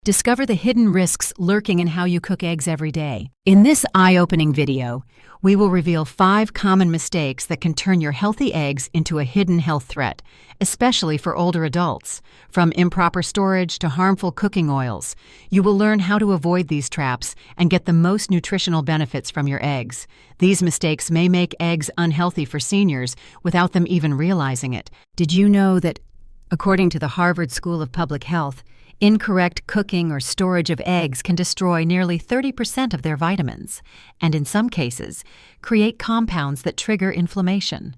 Discover the hidden risks lurking in how you cook eggs every day. In this eye-opening video, we will reveal 5 common mistakes that can turn your healthy eggs into a hidden health threat, especially for older adults. From improper storage to harmful cooking oils, you will learn how to avoid these traps and get the most nutritional benefits from your eggs. These mistakes may make eggs unhealthy for seniors without them even realizing it. Did you know that, according to the Harvard School of Public Health, incorrect cooking or storage of eggs can destroy nearly 30% of their vitamins, and in some cases, create compounds that trigger inflammation.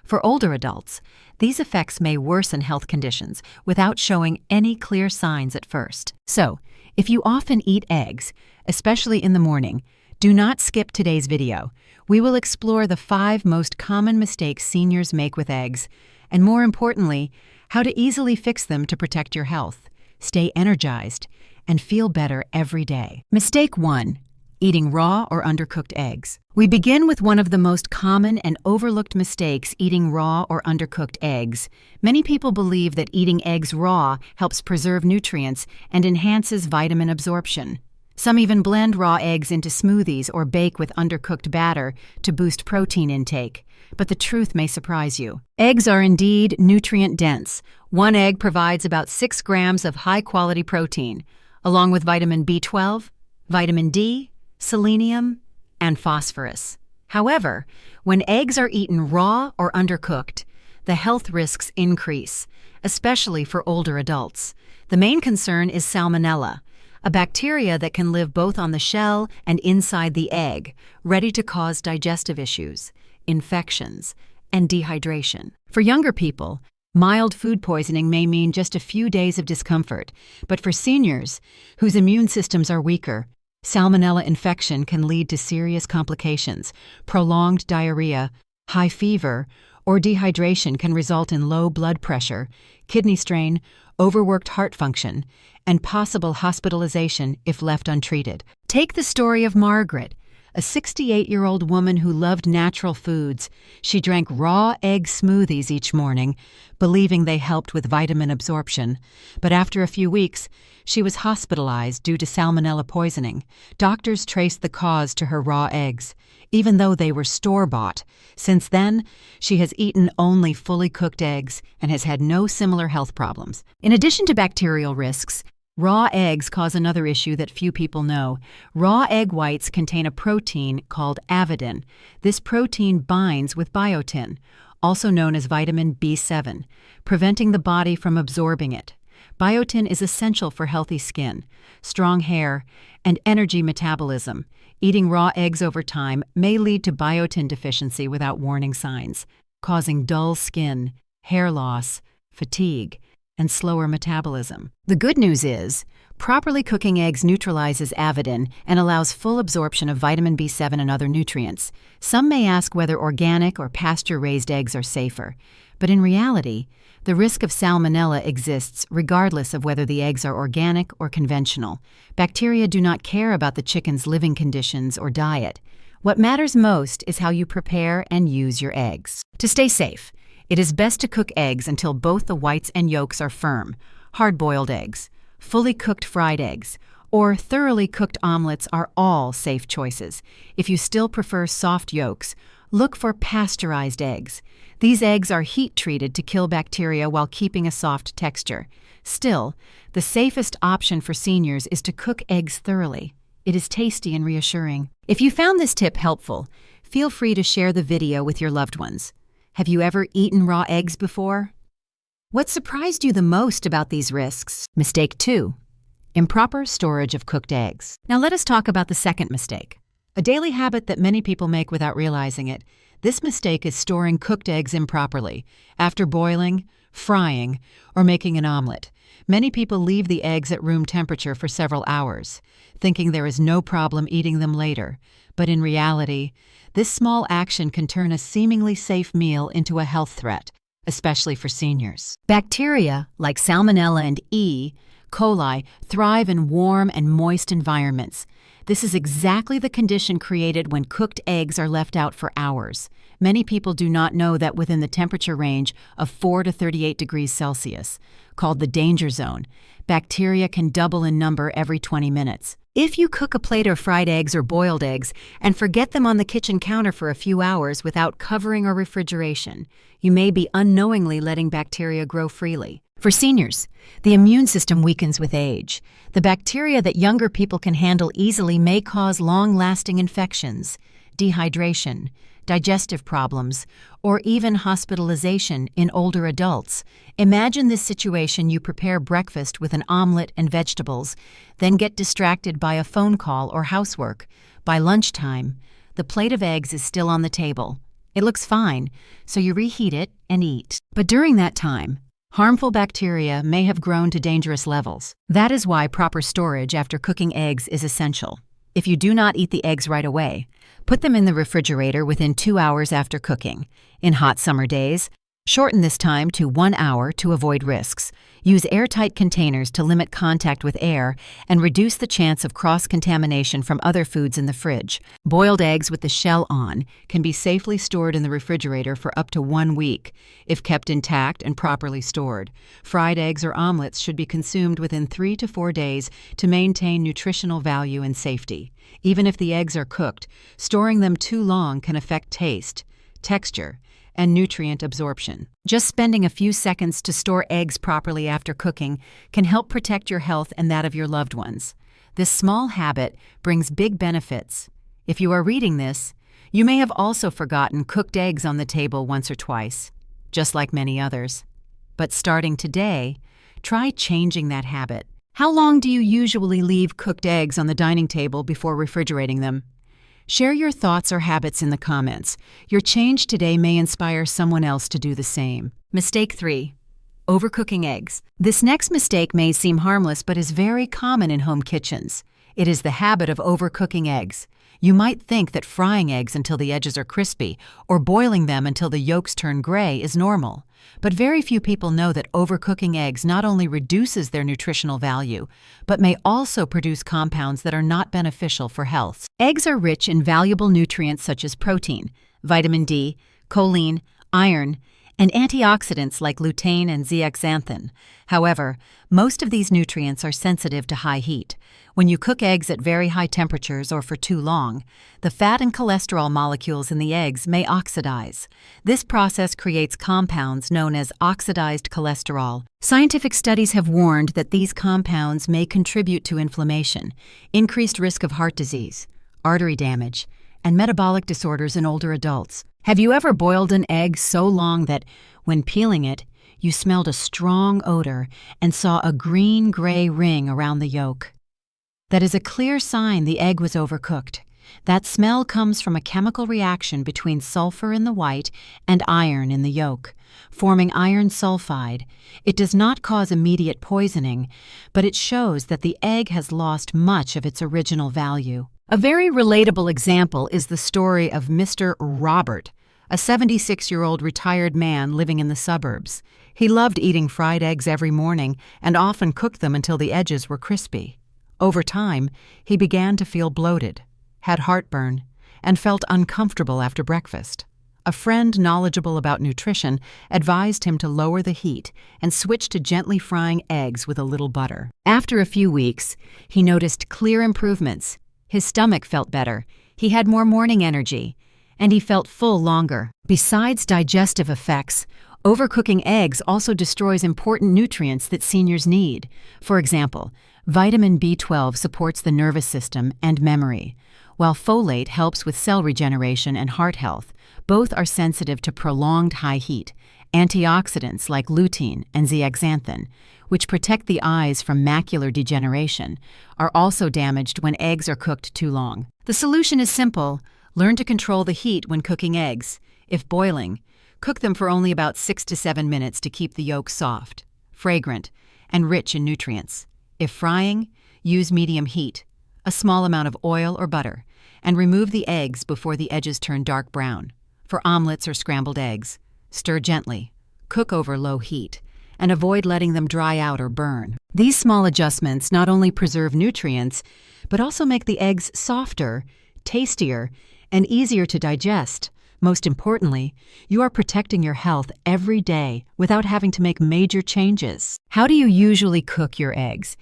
For older adults, these effects may worsen health conditions without showing any clear signs at first. So, if you often eat eggs, especially in the morning, do not skip today's video. We will explore the 5 most common mistakes seniors make with eggs, and more importantly, how to easily fix them to protect your health, stay energized, and feel better every day. Mistake 1. Eating raw or undercooked eggs. We begin with one of the most common and overlooked mistakes: eating raw or undercooked eggs. Many people believe that eating eggs raw helps preserve nutrients and enhances vitamin absorption. Some even blend raw eggs into smoothies or bake with undercooked batter to boost protein intake. But the truth may surprise you. Eggs are indeed nutrient-dense. One egg provides about 6 grams of high-quality protein, along with vitamin B12, vitamin D, selenium, and phosphorus. However, when eggs are eaten raw or undercooked, the health risks increase, especially for older adults. The main concern is Salmonella, a bacteria that can live both on the shell and inside the egg, ready to cause digestive issues, infections, and dehydration. For younger people, mild food poisoning may mean just a few days of discomfort, but for seniors whose immune systems are weaker, Salmonella infection can lead to serious complications. Prolonged diarrhea, high fever, or dehydration can result in low blood pressure, kidney strain, overworked heart function, and possible hospitalization if left untreated. Take the story of Margaret, a 68-year-old woman who loved natural foods. She drank raw egg smoothies each morning, believing they helped with vitamin absorption. But after a few weeks, she was hospitalized due to Salmonella poisoning. Doctors traced the cause to her raw eggs, even though they were store-bought. Since then, she has eaten only fully cooked eggs and has had no similar health problems. In addition to bacterial risks, raw eggs cause another issue that few people know. Raw egg whites contain a protein called avidin. This protein binds with biotin, also known as vitamin B7, preventing the body from absorbing it. Biotin is essential for healthy skin, strong hair, and energy metabolism. Eating raw eggs over time may lead to biotin deficiency without warning signs, causing dull skin, hair loss, fatigue, and slower metabolism. The good news is, properly cooking eggs neutralizes avidin and allows full absorption of vitamin B7 and other nutrients. Some may ask whether organic or pasture-raised eggs are safer, but in reality, the risk of Salmonella exists regardless of whether the eggs are organic or conventional. Bacteria do not care about the chicken's living conditions or diet. What matters most is how you prepare and use your eggs. To stay safe, it is best to cook eggs until both the whites and yolks are firm. Hard-boiled eggs, fully cooked fried eggs, or thoroughly cooked omelets are all safe choices. If you still prefer soft yolks, look for pasteurized eggs. These eggs are heat-treated to kill bacteria while keeping a soft texture. Still, the safest option for seniors is to cook eggs thoroughly. It is tasty and reassuring. If you found this tip helpful, feel free to share the video with your loved ones. Have you ever eaten raw eggs before? What surprised you the most about these risks? Mistake 2. Improper storage of cooked eggs. Now let us talk about the second mistake, a daily habit that many people make without realizing it. This mistake is storing cooked eggs improperly, after boiling, frying, or making an omelet. Many people leave the eggs at room temperature for several hours, thinking there is no problem eating them later. But in reality, this small action can turn a seemingly safe meal into a health threat, especially for seniors. Bacteria like Salmonella and E. coli thrive in warm and moist environments. This is exactly the condition created when cooked eggs are left out for hours. Many people do not know that within the temperature range of 4 to 38 degrees Celsius, called the danger zone, bacteria can double in number every 20 minutes. If you cook a plate of fried eggs or boiled eggs and forget them on the kitchen counter for a few hours without covering or refrigeration, you may be unknowingly letting bacteria grow freely. For seniors, the immune system weakens with age. The bacteria that younger people can handle easily may cause long-lasting infections, dehydration, digestive problems, or even hospitalization in older adults. Imagine this situation: you prepare breakfast with an omelet and vegetables, then get distracted by a phone call or housework. By lunchtime, the plate of eggs is still on the table. It looks fine, so you reheat it and eat. But during that time, harmful bacteria may have grown to dangerous levels. That is why proper storage after cooking eggs is essential. If you do not eat the eggs right away, put them in the refrigerator within 2 hours after cooking. In hot summer days, shorten this time to 1 hour to avoid risks. Use airtight containers to limit contact with air and reduce the chance of cross-contamination from other foods in the fridge. Boiled eggs with the shell on can be safely stored in the refrigerator for up to 1 week, if kept intact and properly stored. Fried eggs or omelets should be consumed within 3 to 4 days to maintain nutritional value and safety. Even if the eggs are cooked, storing them too long can affect taste, texture, and nutrient absorption. Just spending a few seconds to store eggs properly after cooking can help protect your health and that of your loved ones. This small habit brings big benefits. If you are reading this, you may have also forgotten cooked eggs on the table once or twice, just like many others. But starting today, try changing that habit. How long do you usually leave cooked eggs on the dining table before refrigerating them? Share your thoughts or habits in the comments. Your change today may inspire someone else to do the same. Mistake 3. Overcooking eggs. This next mistake may seem harmless but is very common in home kitchens. It is the habit of overcooking eggs. You might think that frying eggs until the edges are crispy or boiling them until the yolks turn gray is normal. But very few people know that overcooking eggs not only reduces their nutritional value, but may also produce compounds that are not beneficial for health. Eggs are rich in valuable nutrients such as protein, vitamin D, choline, iron, and antioxidants like lutein and zeaxanthin. However, most of these nutrients are sensitive to high heat. When you cook eggs at very high temperatures or for too long, the fat and cholesterol molecules in the eggs may oxidize. This process creates compounds known as oxidized cholesterol. Scientific studies have warned that these compounds may contribute to inflammation, increased risk of heart disease, artery damage, and metabolic disorders in older adults. Have you ever boiled an egg so long that, when peeling it, you smelled a strong odor and saw a green-gray ring around the yolk? That is a clear sign the egg was overcooked. That smell comes from a chemical reaction between sulfur in the white and iron in the yolk, forming iron sulfide. It does not cause immediate poisoning, but it shows that the egg has lost much of its original value. A very relatable example is the story of Mr. Robert, a 76-year-old retired man living in the suburbs. He loved eating fried eggs every morning and often cooked them until the edges were crispy. Over time, he began to feel bloated, had heartburn, and felt uncomfortable after breakfast. A friend knowledgeable about nutrition advised him to lower the heat and switch to gently frying eggs with a little butter. After a few weeks, he noticed clear improvements. His stomach felt better, he had more morning energy, and he felt full longer. Besides digestive effects, overcooking eggs also destroys important nutrients that seniors need. For example, vitamin B12 supports the nervous system and memory, while folate helps with cell regeneration and heart health. Both are sensitive to prolonged high heat. Antioxidants like lutein and zeaxanthin, which protect the eyes from macular degeneration, are also damaged when eggs are cooked too long. The solution is simple. Learn to control the heat when cooking eggs. If boiling, cook them for only about 6 to 7 minutes to keep the yolk soft, fragrant, and rich in nutrients. If frying, use medium heat, a small amount of oil or butter, and remove the eggs before the edges turn dark brown. For omelets or scrambled eggs, stir gently, cook over low heat, and avoid letting them dry out or burn. These small adjustments not only preserve nutrients, but also make the eggs softer, tastier, and easier to digest. Most importantly, you are protecting your health every day without having to make major changes. How do you usually cook your eggs?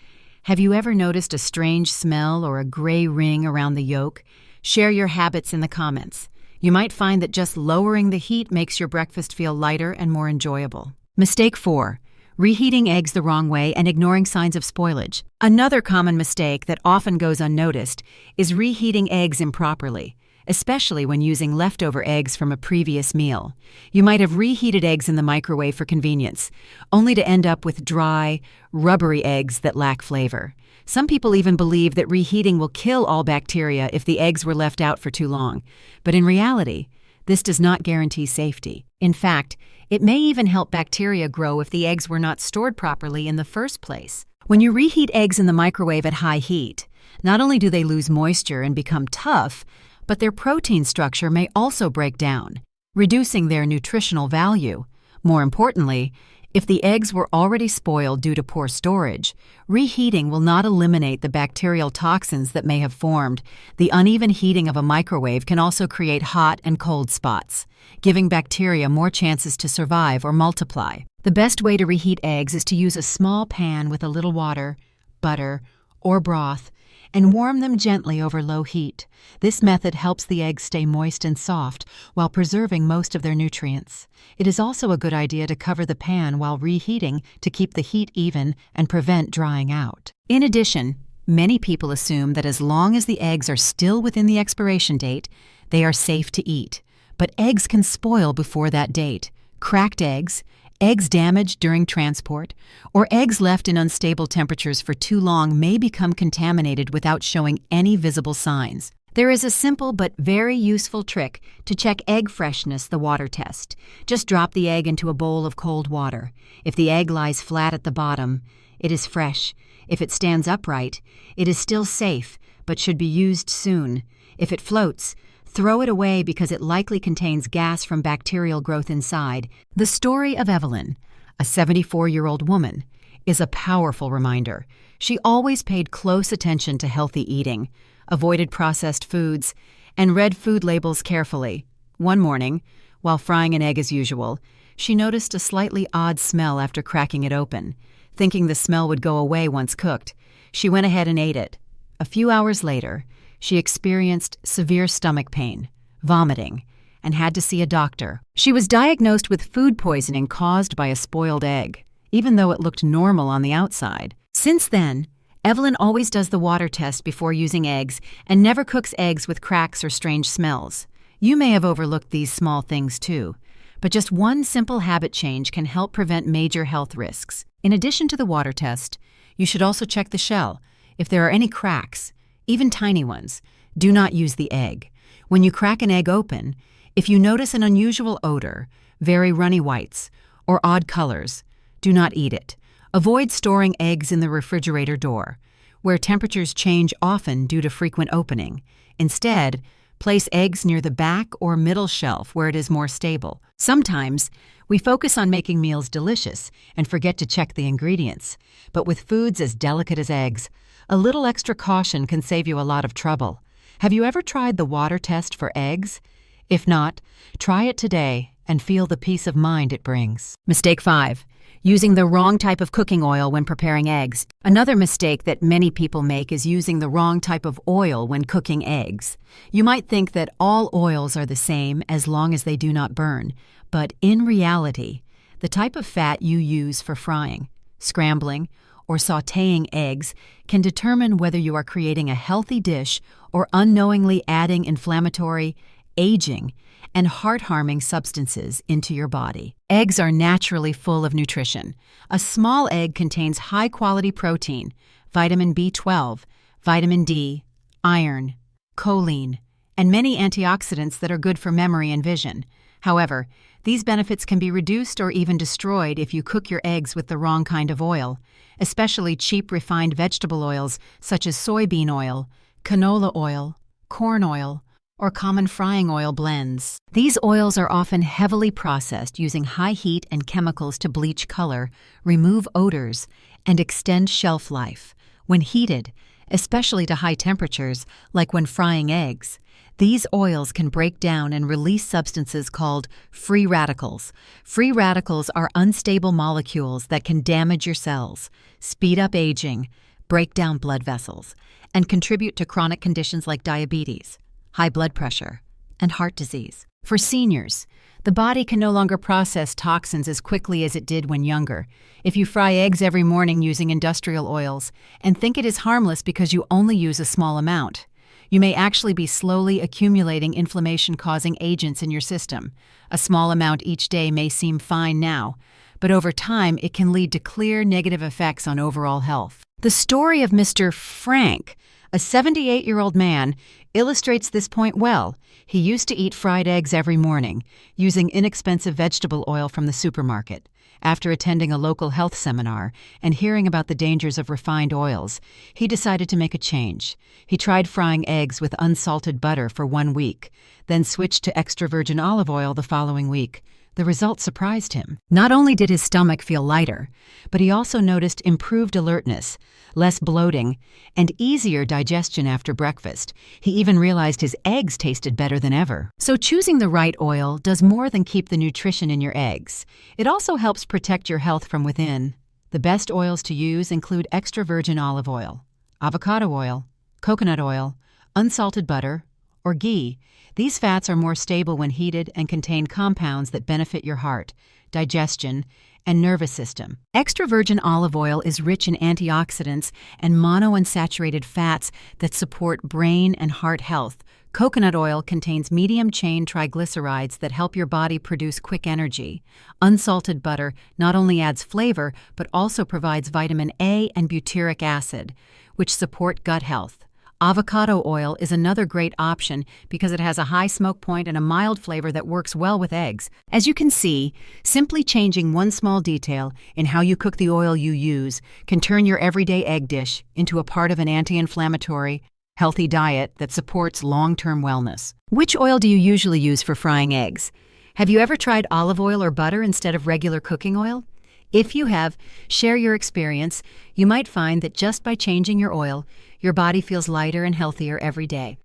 Have you ever noticed a strange smell or a gray ring around the yolk? Share your habits in the comments. You might find that just lowering the heat makes your breakfast feel lighter and more enjoyable. Mistake 4. Reheating eggs the wrong way and ignoring signs of spoilage. Another common mistake that often goes unnoticed is reheating eggs improperly, especially when using leftover eggs from a previous meal. You might have reheated eggs in the microwave for convenience, only to end up with dry, rubbery eggs that lack flavor. Some people even believe that reheating will kill all bacteria if the eggs were left out for too long. But in reality, this does not guarantee safety. In fact, it may even help bacteria grow if the eggs were not stored properly in the first place. When you reheat eggs in the microwave at high heat, not only do they lose moisture and become tough, but their protein structure may also break down, reducing their nutritional value. More importantly, if the eggs were already spoiled due to poor storage, reheating will not eliminate the bacterial toxins that may have formed. The uneven heating of a microwave can also create hot and cold spots, giving bacteria more chances to survive or multiply. The best way to reheat eggs is to use a small pan with a little water, butter, or broth, and warm them gently over low heat. This method helps the eggs stay moist and soft while preserving most of their nutrients. It is also a good idea to cover the pan while reheating to keep the heat even and prevent drying out. In addition, many people assume that as long as the eggs are still within the expiration date, they are safe to eat. But eggs can spoil before that date. Cracked eggs, eggs damaged during transport, or eggs left in unstable temperatures for too long may become contaminated without showing any visible signs. There is a simple but very useful trick to check egg freshness, the water test. Just drop the egg into a bowl of cold water. If the egg lies flat at the bottom, it is fresh. If it stands upright, it is still safe, but should be used soon. If it floats, throw it away because it likely contains gas from bacterial growth inside. The story of Evelyn, a 74-year-old woman, is a powerful reminder. She always paid close attention to healthy eating, avoided processed foods, and read food labels carefully. One morning, while frying an egg as usual, she noticed a slightly odd smell after cracking it open. Thinking the smell would go away once cooked, she went ahead and ate it. A few hours later, she experienced severe stomach pain, vomiting, and had to see a doctor. She was diagnosed with food poisoning caused by a spoiled egg, even though it looked normal on the outside. Since then, Evelyn always does the water test before using eggs and never cooks eggs with cracks or strange smells. You may have overlooked these small things too, but just one simple habit change can help prevent major health risks. In addition to the water test, you should also check the shell. If there are any cracks, even tiny ones, do not use the egg. When you crack an egg open, if you notice an unusual odor, very runny whites, or odd colors, do not eat it. Avoid storing eggs in the refrigerator door, where temperatures change often due to frequent opening. Instead, place eggs near the back or middle shelf where it is more stable. Sometimes, we focus on making meals delicious and forget to check the ingredients. But with foods as delicate as eggs, a little extra caution can save you a lot of trouble. Have you ever tried the water test for eggs? If not, try it today and feel the peace of mind it brings. Mistake 5. Using the wrong type of cooking oil when preparing eggs. Another mistake that many people make is using the wrong type of oil when cooking eggs. You might think that all oils are the same as long as they do not burn, but in reality, the type of fat you use for frying, scrambling, or sautéing eggs can determine whether you are creating a healthy dish or unknowingly adding inflammatory, aging, and heart-harming substances into your body. Eggs are naturally full of nutrition. A small egg contains high-quality protein, vitamin B12, vitamin D, iron, choline, and many antioxidants that are good for memory and vision. However, these benefits can be reduced or even destroyed if you cook your eggs with the wrong kind of oil, especially cheap refined vegetable oils such as soybean oil, canola oil, corn oil, or common frying oil blends. These oils are often heavily processed using high heat and chemicals to bleach color, remove odors, and extend shelf life. When heated, especially to high temperatures, like when frying eggs, these oils can break down and release substances called free radicals. Free radicals are unstable molecules that can damage your cells, speed up aging, break down blood vessels, and contribute to chronic conditions like diabetes, high blood pressure, and heart disease. For seniors, the body can no longer process toxins as quickly as it did when younger. If you fry eggs every morning using industrial oils and think it is harmless because you only use a small amount, you may actually be slowly accumulating inflammation-causing agents in your system. A small amount each day may seem fine now, but over time it can lead to clear negative effects on overall health. The story of Mr. Frank, a 78-year-old man, illustrates this point well. He used to eat fried eggs every morning, using inexpensive vegetable oil from the supermarket. After attending a local health seminar and hearing about the dangers of refined oils, he decided to make a change. He tried frying eggs with unsalted butter for 1 week, then switched to extra virgin olive oil the following week. The results surprised him. Not only did his stomach feel lighter, but he also noticed improved alertness, less bloating, and easier digestion after breakfast. He even realized his eggs tasted better than ever. So choosing the right oil does more than keep the nutrition in your eggs. It also helps protect your health from within. The best oils to use include extra virgin olive oil, avocado oil, coconut oil, unsalted butter, or ghee. These fats are more stable when heated and contain compounds that benefit your heart, digestion, and nervous system. Extra virgin olive oil is rich in antioxidants and monounsaturated fats that support brain and heart health. Coconut oil contains medium-chain triglycerides that help your body produce quick energy. Unsalted butter not only adds flavor, but also provides vitamin A and butyric acid, which support gut health. Avocado oil is another great option because it has a high smoke point and a mild flavor that works well with eggs. As you can see, simply changing one small detail in how you cook the oil you use can turn your everyday egg dish into a part of an anti-inflammatory, healthy diet that supports long-term wellness. Which oil do you usually use for frying eggs? Have you ever tried olive oil or butter instead of regular cooking oil? If you have, share your experience. You might find that just by changing your oil, your body feels lighter and healthier every day.